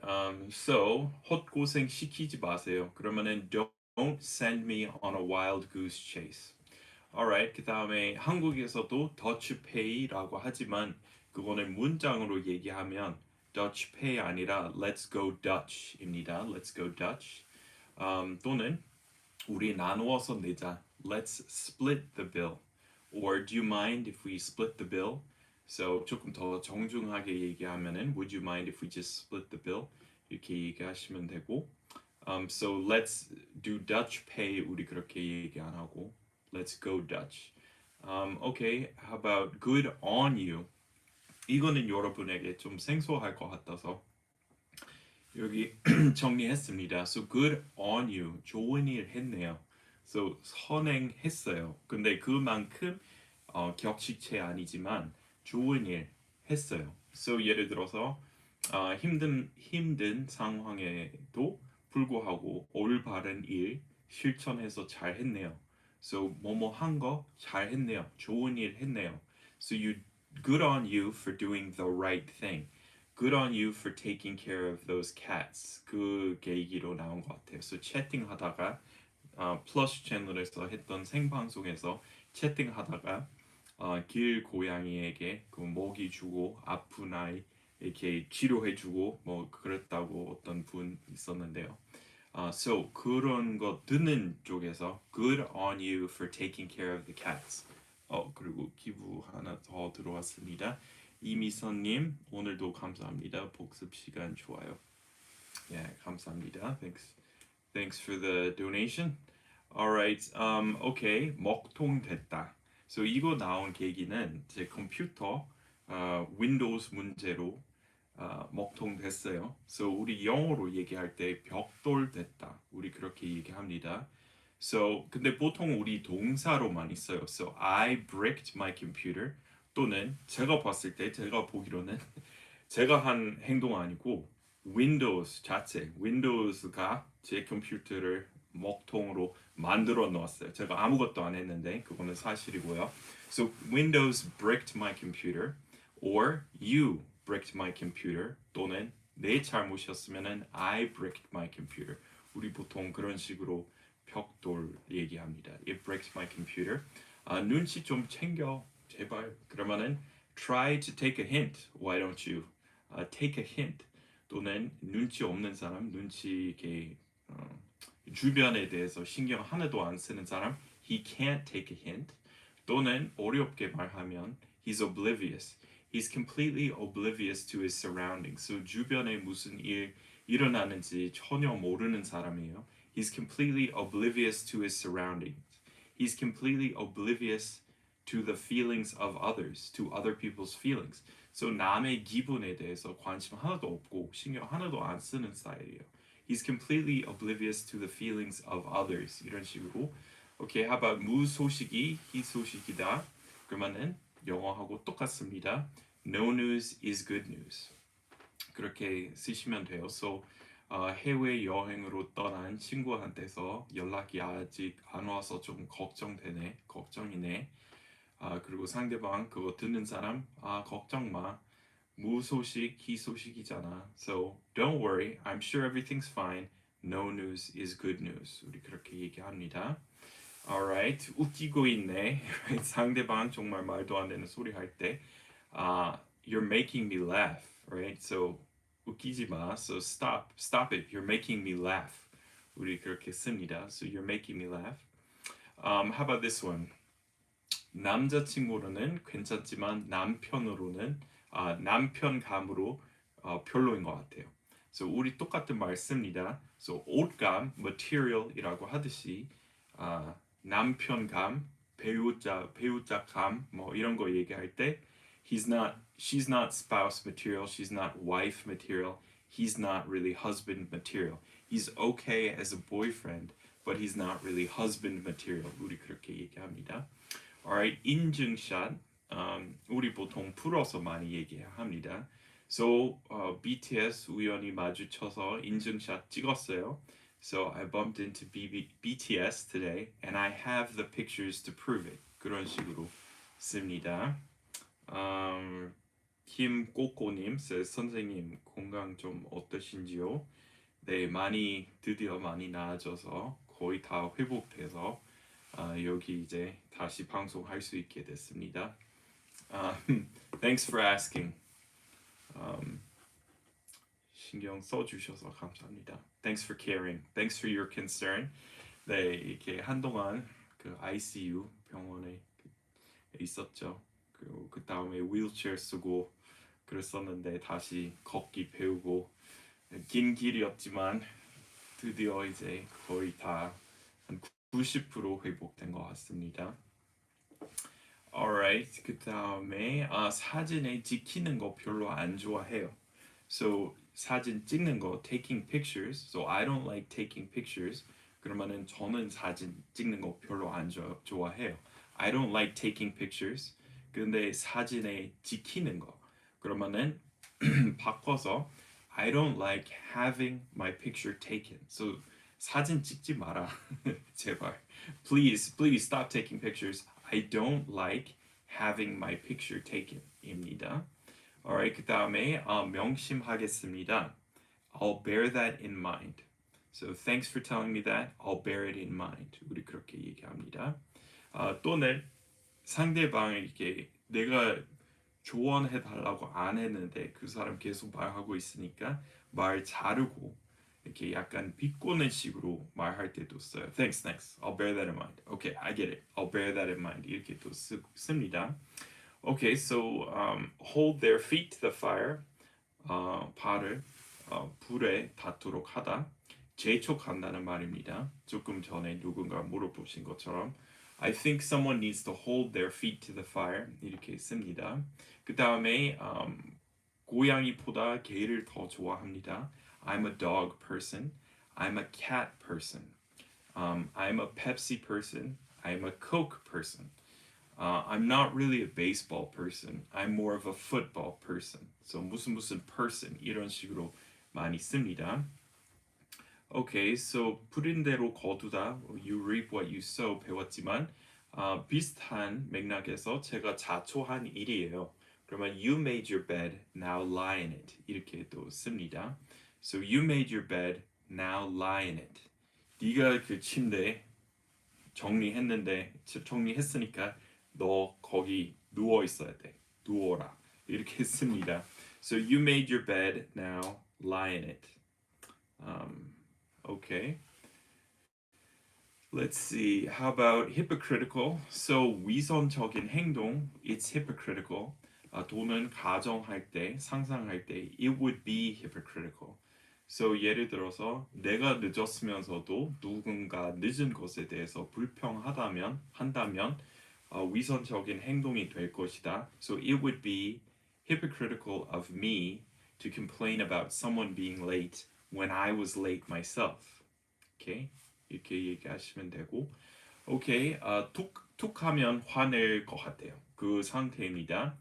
So 헛고생 시키지 마세요. 그러면은 don't send me on a wild goose chase. Alright, 그 다음에 한국에서도 Dutch pay라고 하지만 그거는 문장으로 얘기하면 Dutch pay 아니라 Let's go Dutch입니다. Let's go Dutch. 또는 우리 나누어서 내자. Let's split the bill. Or do you mind if we split the bill? So 조금 더 정중하게 얘기하면은 Would you mind if we just split the bill? 이렇게 얘기하시면 되고 So let's do Dutch pay 우리 그렇게 얘기 안 하고 Let's go Dutch. Okay, how about good on you? 이거는 여러분에게 좀 생소할 것 같아서 여기 정리했습니다. So good on you. 좋은 일 했네요. So 선행했어요. 근데 그만큼 격식체 아니지만 좋은 일 했어요. So 예를 들어서 힘든 상황에도 불구하고 올바른 일 실천해서 잘 했네요. So 뭐뭐 한 거 잘 했네요. 좋은 일 했네요. So good on you for doing the right thing. Good on you for taking care of those cats. 그 계기로 나온 것 같아요. So 채팅하다가 플러스 채널에서 했던 생방송에서 채팅하다가 길 고양이에게 그 먹이 주고 아픈 아이 이렇게 치료해주고 뭐 그랬다고 어떤 분 있었는데요. So 그런 거 듣는 쪽에서 Good on you for taking care of the cats. 그리고 기부 하나 더 들어왔습니다. 이미선님 오늘도 감사합니다. 복습 시간 좋아요. Yeah, 감사합니다. Thanks for the donation. Alright, okay, 먹통 됐다. So 이거 나온 계기는 제 컴퓨터 윈도우스 문제로 먹통 됐어요. So 우리 영어로 얘기할 때 벽돌 됐다. 우리 그렇게 얘기합니다. So 근데 보통 우리 동사로 많이 써요. So I bricked my computer 또는 제가 봤을 때 제가 보기로는 제가 한 행동 아니고 윈도우스 자체 윈도우스가 제 컴퓨터를 먹통으로 만들어 놓았어요. 제가 아무것도 안 했는데 그거는 사실이고요. So Windows bricked my computer or you bricked my computer 또는 내 잘못이었으면은 I bricked my computer. 우리 보통 그런 식으로 벽돌 얘기합니다. It bricked my computer. 눈치 좀 챙겨 제발. 그러면은 try to take a hint. Why don't you take a hint? 또는 눈치 없는 사람, 눈치 이렇게 주변에 대해서 신경 하나도 안 쓰는 사람, he can't take a hint. 또는 어렵게 말하면 he's oblivious. He's completely oblivious to his surroundings. So 주변에 무슨 일 일어나는지 전혀 모르는 사람이에요. He's completely oblivious to his surroundings. He's completely oblivious to the feelings of others, to other people's feelings. So 남의 기분에 대해서 관심 하나도 없고 신경 하나도 안 쓰는 스타일이에요. He's completely oblivious to the feelings of others. 이런 식으로. Okay, how about 무소식이 희소식이다. 그러면은 영어하고 똑같습니다. No news is good news. 그렇게 쓰시면 돼요. So 해외 여행으로 떠난 친구한테서 연락이 아직 안 와서 좀 걱정이네. 그리고 상대방 그거 듣는 사람 걱정 마. 무소식 희소식이잖아. So don't worry. I'm sure everything's fine. No news is good news. 우리 그렇게 얘기합니다. Alright. 웃기고 있네. 상대방 정말 말도 안 되는 소리 할 때 you're making me laugh. Right? So 웃기지 마. So stop it. You're making me laugh. 우리 그렇게 씁니다. So you're making me laugh. How about this one? 남자친구로는 괜찮지만 남편으로는 남편감으로 별로인 것 같아요. So 우리 똑같은 말 씁니다. So 옷감, material이라고 하듯이 남편감, 배우자감 뭐 이런 거 얘기할 때 she's not spouse material, she's not wife material, he's not really husband material. He's okay as a boyfriend, but he's not really husband material. 우리 그렇게 얘기합니다. Alright, 인증샷. 우리 보통 풀어서 많이 얘기합니다. So BTS 우연히 마주쳐서 인증샷 찍었어요. So I bumped into BTS today, and I have the pictures to prove it. 그런 식으로 씁니다. 김꼬꼬님 says, 선생님 건강 좀 어떠신지요? 네, 드디어 많이 나아져서 거의 다 회복돼서 여기 이제 다시 방송할 수 있게 됐습니다. Thanks for asking. 신경 써주셔서 감사합니다. Thanks for caring. Thanks for your concern. 네, 이렇게 한동안 그 ICU 병원에 있었죠. 그리고 그 다음에 휠체어 쓰고 그랬었는데 다시 걷기 배우고 긴 길이었지만 드디어 이제 거의 다 한 90% 회복된 것 같습니다. Alright, 그 다음에 사진에 찍히는 거 별로 안 좋아해요. So 사진 찍는 거, taking pictures. So I don't like taking pictures. 그러면은 저는 사진 찍는 거 별로 안 좋아해요. I don't like taking pictures. 근데 사진에 찍히는 거. 그러면은 바꿔서 I don't like having my picture taken. So 사진 찍지 마라. 제발. Please stop taking pictures. I don't like having my picture taken. 입니다. Alright, 그 다음에 명심하겠습니다. I'll bear that in mind. So thanks for telling me that. I'll bear it in mind. 우리 그렇게 얘기합니다. 또는 상대방에게 내가 조언해달라고 안 했는데 그 사람 계속 말하고 있으니까 말 자르고 이렇게 약간 비꼬는 식으로 말할 때도 써요. Thanks. I'll bear that in mind. Okay, I get it. I'll bear that in mind. 이렇게 또 씁니다. Okay, so hold their feet to the fire. 발을 불에 닿도록 하다. 재촉한다는 말입니다. 조금 전에 누군가 물어보신 것처럼 I think someone needs to hold their feet to the fire 이렇게 씁니다. 그 다음에 고양이보다 개를 더 좋아합니다. I'm a dog person. I'm a cat person. I'm a Pepsi person. I'm a Coke person. I'm not really a baseball person. I'm more of a football person. So 무슨 person 이런 식으로 많이 씁니다. Okay, so 푸른 대로 거두다. You reap what you sow 배웠지만 비슷한 맥락에서 제가 자초한 일이에요. 그러면 you made your bed, now lie in it 이렇게 또 씁니다. So you made your bed, now lie in it. 네가 그 침대 정리했으니까 너 거기 누워 있어야 돼. 누워라. 이렇게 씁니다. So you made your bed, now lie in it. Okay. Let's see. How about hypocritical? So 위선적인 행동. It's hypocritical. 돈은 가정할 때, 상상할 때, it would be hypocritical. So 예를 들어서 내가 늦었으면서도 누군가 늦은 것에 대해서 한다면 위선적인 행동이 될 것이다. So it would be hypocritical of me to complain about someone being late when I was late myself. Okay? 이렇게 얘기하시면 되고. Okay, 툭하면 화낼 것 같아요. 그 상태입니다.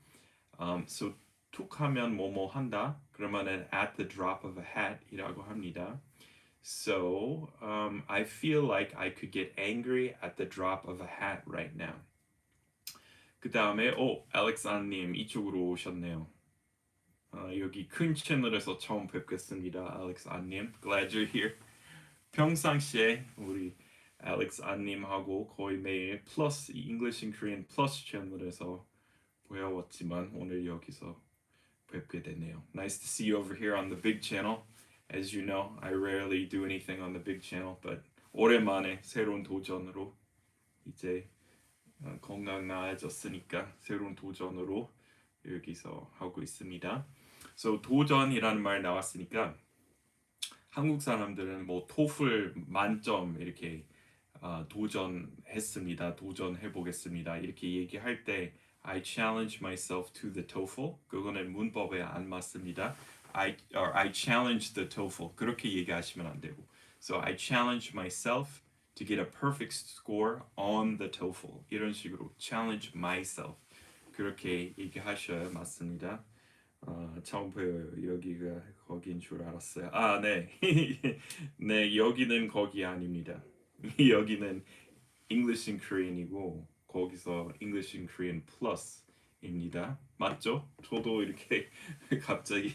So 툭하면 뭐뭐 한다. 그러면은 at the drop of a hat 이라고 합니다. So I feel like I could get angry at the drop of a hat right now. 그 다음에 알렉스 안님 이쪽으로 오셨네요. 여기 큰 채널에서 처음 뵙겠습니다. 알렉스 안님, glad you're here. 평상시에 우리 알렉스 안님하고 거의 매일 플러스 English and Korean 플러스 채널에서 보여왔지만 오늘 여기서 뵙게 되네요. Nice to see you over here on the big channel. As you know, I rarely do anything on the big channel, but 오랜만에 새로운 도전으로 이제 건강 나아졌으니까 새로운 도전으로 여기서 하고 있습니다. So 도전이라는 말 나왔으니까 한국 사람들은 뭐 토플 만점 이렇게 도전했습니다. 도전해 보겠습니다. 이렇게 얘기할 때 I challenge myself to the TOEFL. 그거는 문법에 안 맞습니다. I challenge the TOEFL. 그렇게 얘기하시면 안 되고. So I challenge myself to get a perfect score on the TOEFL. 이런 식으로 challenge myself. 그렇게 얘기하셔야 맞습니다. 처음 보여요. 여기가 거긴 줄 알았어요. 네. 네, 여기는 거기 아닙니다. 여기는 English and Korean이고 거기서 English and Korean Plus입니다. 맞죠? 저도 이렇게 갑자기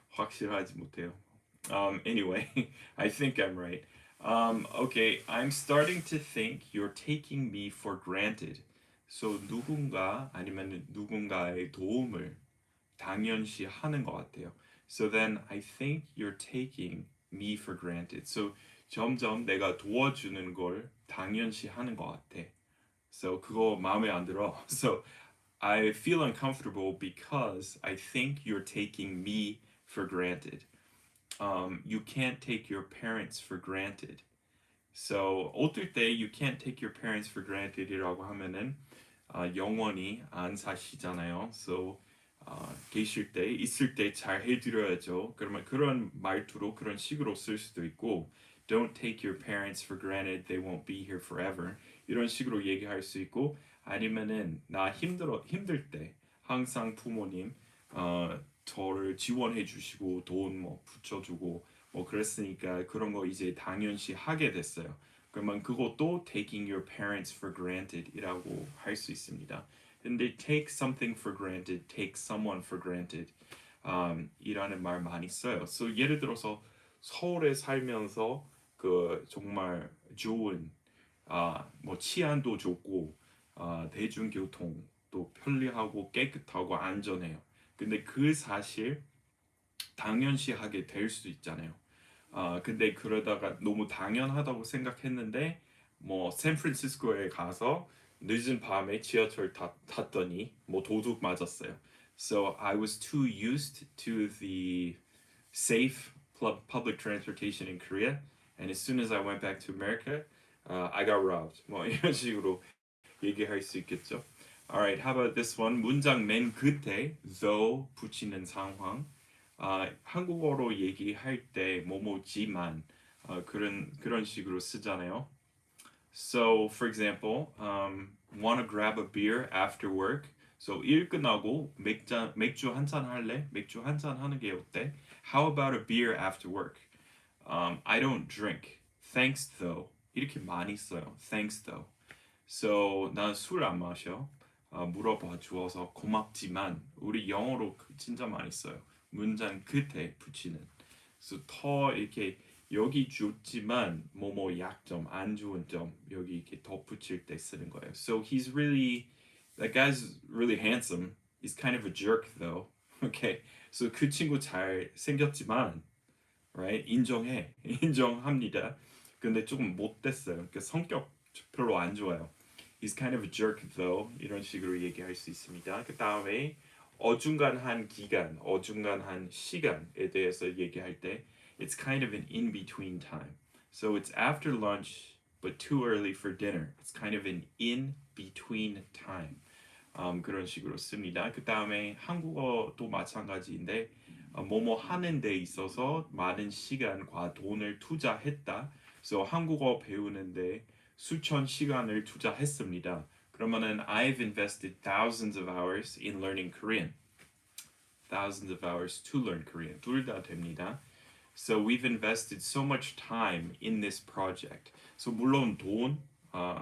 확실하지 못해요. Anyway, I think I'm right. Okay, I'm starting to think you're taking me for granted. So 누군가 아니면 누군가의 도움을 당연시 하는 것 같아요. So then I think you're taking me for granted. So 점점 내가 도와주는 걸 당연시 하는 것 같아. So 그거 마음에 안 들어. So I feel uncomfortable because I think you're taking me for granted. You can't take your parents for granted. So 어떨 때 you can't take your parents for granted이라고 하면은 영원히 안 사시잖아요. So 계실 때 있을 때 잘 해드려야죠. 그러면 그런 말투로 그런 식으로 쓸 수도 있고 Don't take your parents for granted. They won't be here forever. 이런 식으로 얘기할 수 있고 아니면은 나 힘들 때 항상 부모님 저를 지원해 주시고 돈 뭐 붙여주고 뭐 그랬으니까 그런 거 이제 당연시 하게 됐어요. 그러면 그것도 taking your parents for granted이라고 할 수 있습니다. 근데 take something for granted, take someone for granted 이라는 말 많이 써요. So 예를 들어서 서울에 살면서 그 정말 좋은 뭐 치안도 좋고 대중교통도 편리하고 깨끗하고 안전해요. 근데 그 사실 당연시하게 될 수도 있잖아요. 근데 그러다가 너무 당연하다고 생각했는데 뭐 샌프란시스코에 가서 늦은 밤에 지하철 탔더니 뭐 도둑 맞았어요. So I was too used to the safe public transportation in Korea, and as soon as I went back to America, I got robbed. 뭐 이런 식으로 얘기할 수 있겠죠. Alright, how about this one? 문장 맨 끝에 though 붙이는 상황. 한국어로 얘기할 때 뭐뭐지만 그런 식으로 쓰잖아요. So, for example, wanna grab a beer after work? So 일 끝나고 맥주 한 잔 할래? 맥주 한 잔 하는 게 어때? How about a beer after work? I don't drink. Thanks though. 이렇게 많이 써요. Thanks though. So 난 술 안 마셔. 물어봐 주어서 고맙지만 우리 영어로 진짜 많이 써요. 문장 끝에 붙이는. So 더 이렇게 여기 좋지만 뭐뭐 약점 안 좋은 점 여기 이렇게 덧붙일 때 쓰는 거예요. So he's really that guy's really handsome. He's kind of a jerk though. Okay. So 그 친구 잘 생겼지만 right? 인정해. 인정합니다. 근데 조금 못됐어요. 그러니까 성격 별로 안 좋아요. He's kind of a jerk though. 이런 식으로 얘기할 수 있습니다. 그 다음에 어중간한 기간, 어중간한 시간에 대해서 얘기할 때 it's kind of an in-between time. So it's after lunch but too early for dinner. It's kind of an in-between time. 그런 식으로 씁니다. 그 다음에 한국어도 마찬가지인데 뭐뭐 하는 데 있어서 많은 시간과 돈을 투자했다. So 한국어 배우는데 수천 시간을 투자했습니다. 그러면은 I've invested thousands of hours in learning Korean. Thousands of hours to learn Korean. 둘 다 됩니다. So we've invested so much time in this project. So 물론 돈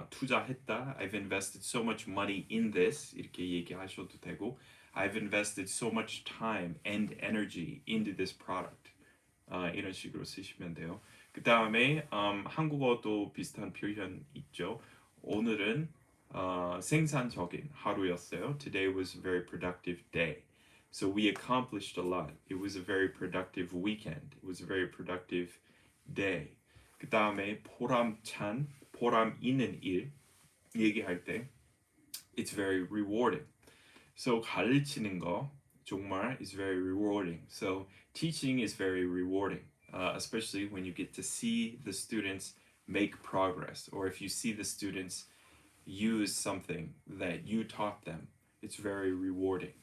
투자했다. I've invested so much money in this. 이렇게 얘기하셔도 되고 I've invested so much time and energy into this product. 이런 식으로 쓰시면 돼요. 그 다음에 한국어도 비슷한 표현 있죠. 오늘은 생산적인 하루였어요. Today was a very productive day. So we accomplished a lot. It was a very productive weekend. It was a very productive day. 그 다음에 보람찬, 보람 있는 일 얘기할 때 it's very rewarding. So 가르치는 거 정말 is very rewarding. So teaching is very rewarding, especially when you get to see the students make progress, or if you see the students use something that you taught them. It's very rewarding.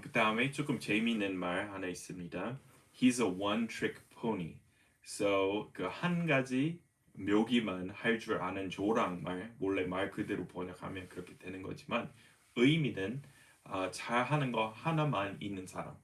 그 다음에 조금 재미있는 말 하나 있습니다. He's a one-trick pony. So 그 한 가지 묘기만 할 줄 아는 조랑말, 원래 말 그대로 번역하면 그렇게 되는 거지만 의미는 잘하는 거 하나만 있는 사람.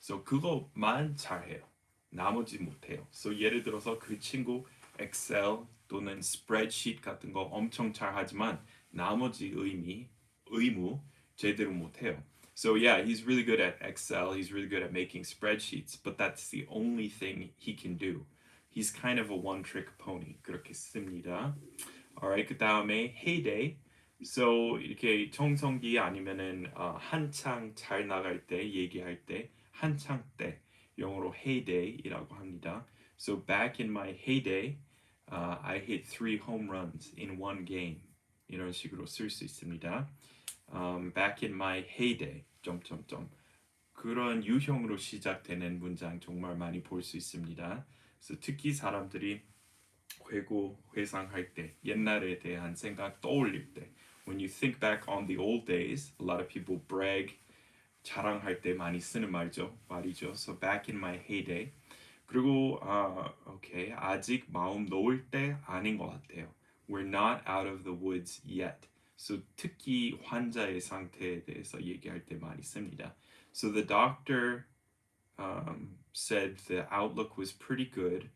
So 그것만 잘해요. 나머지 못해요. So 예를 들어서 그 친구 엑셀 또는 스프레드시트 같은 거 엄청 잘하지만 나머지 의무 제대로 못해요. So yeah, he's really good at Excel. He's really good at making spreadsheets, but that's the only thing he can do. He's kind of a one-trick pony. 그렇게 씁니다. Alright, 그 다음에 heyday. So 이렇게 청성기 아니면은 한창 잘 나갈 때 얘기할 때 한창 때 영어로 heyday이라고 합니다. So back in my heyday, I hit 3 home runs in one game. 이런 식으로 쓸 수 있습니다. Back in my heyday. 점점점. 그런 유형으로 시작되는 문장 정말 많이 볼 수 있습니다. 그래서 특히 사람들이 회상할 때, 옛날에 대한 생각 떠올릴 때, when you think back on the old days, a lot of people brag, 자랑할 때 많이 쓰는 말이죠. So back in my heyday. 그리고 okay, 아직 마음 놓을 때 아닌 것 같아요. We're not out of the woods yet. So 특히 환자의 상태에 대해서 얘기할 때 많이 씁니다. So the doctor said the outlook was pretty good.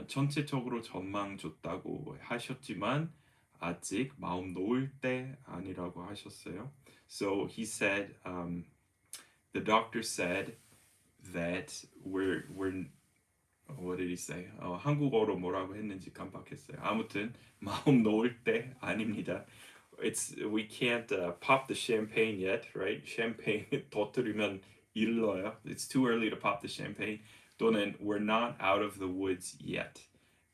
전체적으로 전망 좋다고 하셨지만 아직 마음 놓을 때 아니라고 하셨어요. So he said, the doctor said that we're what did he say? 한국어로 뭐라고 했는지 깜빡했어요. 아무튼 마음 놓을 때 아닙니다. We can't pop the champagne yet, right? 샴페인 터뜨리면 일러요. It's too early to pop the champagne. 또는 we're not out of the woods yet.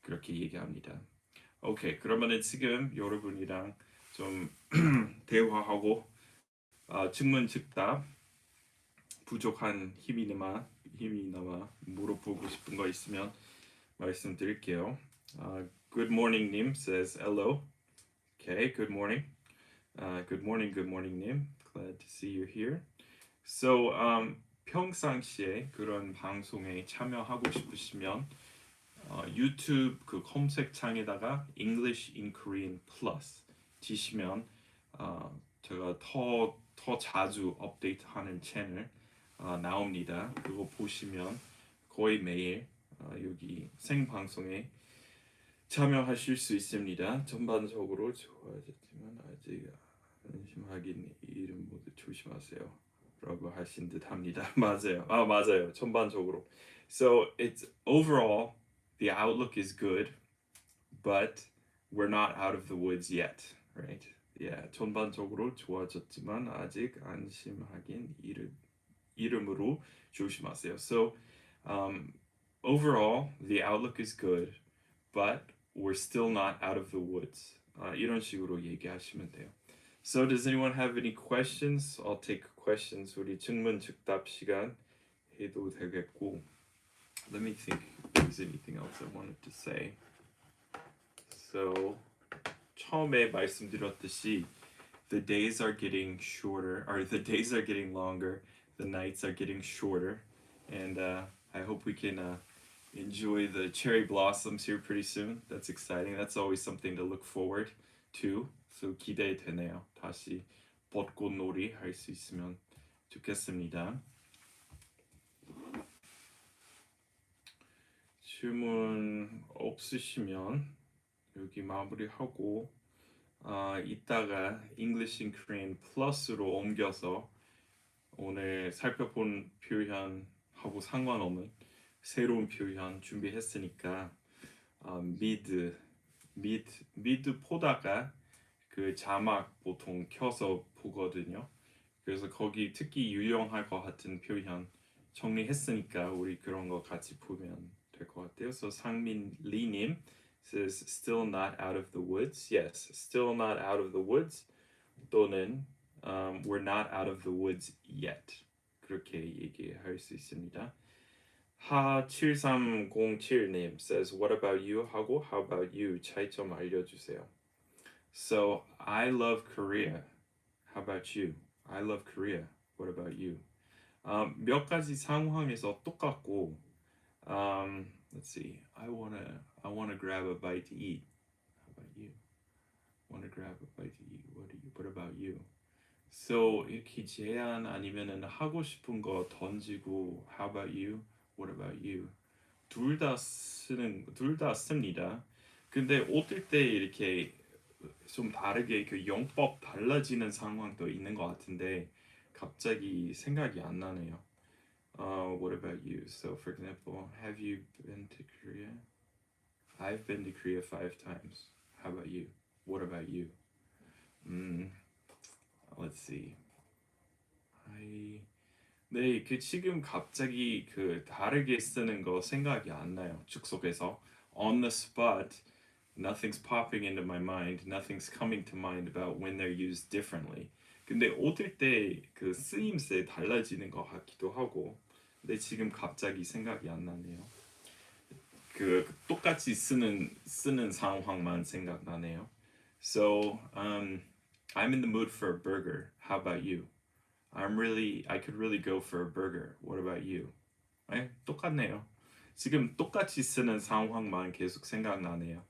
그렇게 얘기합니다. 오케이, 그러면은 지금 여러분이랑 좀 대화하고 즉문즉답 부족한 힘이 남아 물어보고 싶은 거 있으면 말씀드릴게요. Good morning 님 says hello. Okay, good morning. Good morning 님. Glad to see you here. So, 평상시에 그런 방송에 참여하고 싶으시면 유튜브 그 검색창에다가 English in Korean Plus 치시면 제가 더 자주 업데이트하는 채널 나옵니다. 그거 보시면 거의 매일 여기 생방송에 참여하실 수 있습니다. 전반적으로 좋아졌지만 아직 안심하긴 이름 모두 조심하세요. 라고 하신 듯 합니다. 맞아요. 맞아요. 전반적으로. So it's overall the outlook is good, but we're not out of the woods yet, right? Yeah, 전반적으로 좋아졌지만 아직 안심하긴 이름으로 조심하세요. So overall the outlook is good, but we're still not out of the woods. 이런 식으로 얘기하시면 돼요. So does anyone have any questions? I'll take questions. 우리 즉문즉답 시간 해도 되겠고. Let me think if there's anything else I wanted to say. So 처음에 말씀드렸듯이 the days are getting shorter, or the days are getting longer, the nights are getting shorter, and I hope we can enjoy the cherry blossoms here pretty soon. That's exciting. That's always something to look forward to. So 기대되네요. 다시 벚꽃놀이 할 수 있으면 좋겠습니다. 질문 없으시면 여기 마무리하고 이따가 English in Korean Plus로 옮겨서 오늘 살펴본 표현하고 상관없는 새로운 표현 준비했으니까 미드 보다가 그 자막 보통 켜서 보거든요. 그래서 거기 특히 유용할 것 같은 표현 정리했으니까 우리 그런 거 같이 보면 될 것 같아요. So 상민 리님 says still not out of the woods. Yes, still not out of the woods. 또는 we're not out of the woods yet. 그렇게 얘기할 수 있습니다. 하7307님 says what about you 하고 how about you 차이점 알려주세요. So I love Korea. How about you? I love Korea. What about you? 몇 가지 상황에서 똑같고 let's see. I wanna grab a bite to eat. How about you? Wanna grab a bite to eat. What about you? So 이렇게 제안 아니면은 하고 싶은 거 던지고 how about you? What about you? 둘 다 씁니다. 근데 어떨 때 이렇게 좀 다르게 그 용법 달라지는 상황도 있는 것 같은데 갑자기 생각이 안 나네요. What about you? So for example, have you been to Korea? I've been to Korea 5 times. How about you? What about you? Let's see. 네, 그 지금 갑자기 그 다르게 쓰는 거 생각이 안 나요. 즉석에서 on the spot. Nothing's popping into my mind. Nothing's coming to mind about when they're used differently. 근데 어떨 때 그 쓰임새 달라지는 것 같기도 하고. 근데 지금 갑자기 생각이 안 나네요. 그 똑같이 쓰는 상황만 생각나네요. So, I'm in the mood for a burger. How about you? I could really go for a burger. What about you? 똑같네요. 지금 똑같이 쓰는 상황만 계속 생각나네요.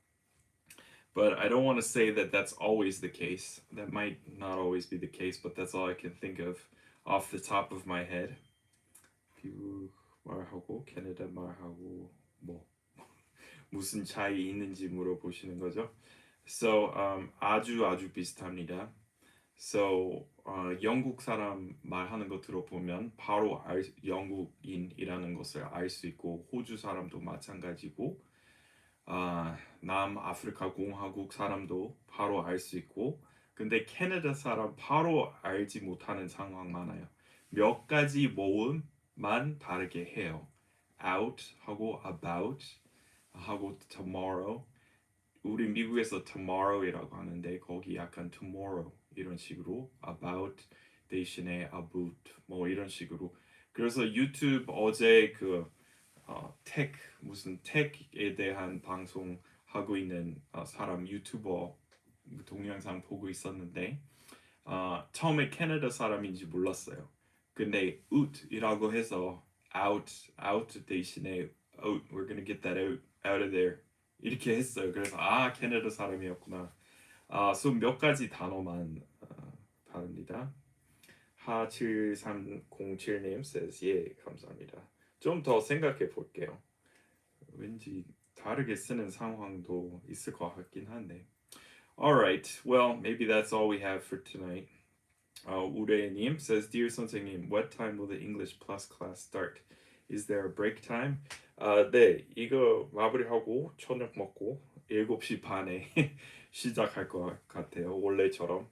But I don't want to say that that's always the case. That might not always be the case, but that's all I can think of off the top of my head. 미국 말하고 캐나다 말하고 뭐 무슨 차이 있는지 물어보시는 거죠. So 아주 비슷합니다. So 영국 사람 말하는 거 들어보면 바로 영국인이라는 것을 알 수 있고 호주 사람도 마찬가지고 남아프리카 공화국 사람도 바로 알 수 있고 근데 캐나다 사람 바로 알지 못하는 상황 많아요. 몇 가지 모음만 다르게 해요. out 하고 about 하고 tomorrow 우리 미국에서 tomorrow이라고 하는데 거기 약간 tomorrow 이런 식으로 about 대신에 about 뭐 이런 식으로. 그래서 유튜브 어제 그 tech 무슨 tech에 대한 방송 하고 있는 사람 유튜버 동영상 보고 있었는데 처음에 캐나다 사람인지 몰랐어요. 근데 out이라고 해서 out 대신에 out we're gonna get that out of there 이렇게 했어요. 그래서 캐나다 사람이었구나. so 몇 가지 단어만 다릅니다. 하7307님 says 예 감사합니다. 좀 더 생각해 볼게요. 왠지 다르게 쓰는 상황도 있을 것 같긴 한데. Alright, well maybe that's all we have for tonight. 우레님 says, Dear 선생님, what time will the English Plus class start? Is there a break time? 네, 이거 마무리하고 저녁 먹고 7시 반에 시작할 것 같아요. 원래처럼.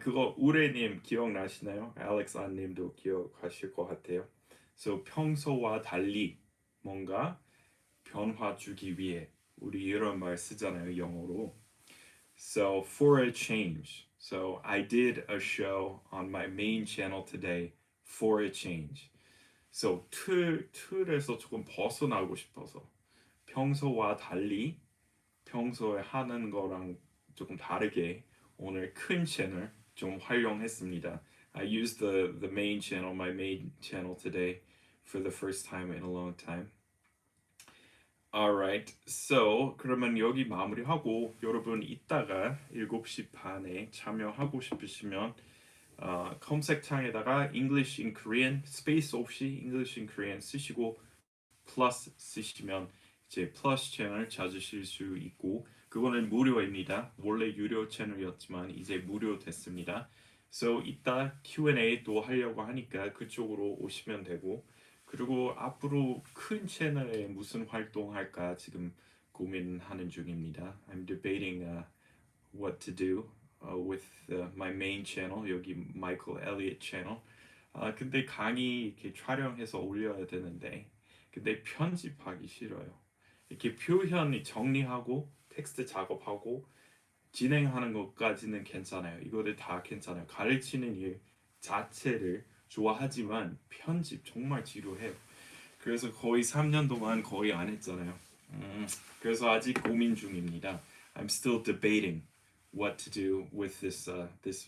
그거 우레님 기억나시나요? 알렉스 안님도 기억하실 것 같아요. So 평소와 달리 뭔가 변화 주기 위해 우리 이런 말 쓰잖아요, 영어로. So for a change. So I did a show on my main channel today for a change. So 틀에서 조금 벗어나고 싶어서 평소와 달리 평소에 하는 거랑 조금 다르게 오늘 큰 채널 좀 활용했습니다. I used the main channel, my main channel today for the first time in a long time. Alright, so 그러면 여기 마무리하고 여러분 이따가 7시 반에 참여하고 싶으시면 검색창에다가 English in Korean 스페이스 없이 English in Korean 쓰시고 플러스 쓰시면 이제 플러스 채널 찾으실 수 있고 그거는 무료입니다. 원래 유료 채널이었지만 이제 무료 됐습니다. So 이따 Q&A 또 하려고 하니까 그쪽으로 오시면 되고 그리고 앞으로 큰 채널에 무슨 활동할까 지금 고민하는 중입니다. I'm debating what to do with my main channel 여기 Michael Elliott channel. 근데 강의 이렇게 촬영해서 올려야 되는데 근데 편집하기 싫어요. 이렇게 표현이 정리하고 텍스트 작업하고 진행하는 것까지는 괜찮아요. 이거를 다 괜찮아요. 가르치는 일 자체를 좋아하지만 편집 정말 지루해요. 그래서 거의 3년 동안 거의 안 했잖아요. 그래서 아직 고민 중입니다. I'm still debating what to do with this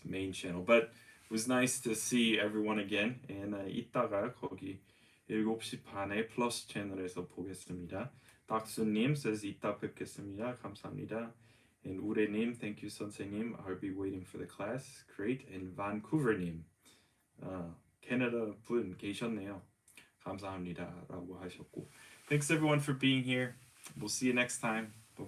main channel. But it was nice to see everyone again. And 이따가 거기 7시 반에 플러스 채널에서 보겠습니다. 닥수님 says 이따 뵙겠습니다. 감사합니다. And 우레님, thank you 선생님. I'll be waiting for the class. Great. And Vancouver님, 캐나다 분 계셨네요. 감사합니다라고 하셨고. Thanks everyone for being here. We'll see you next time.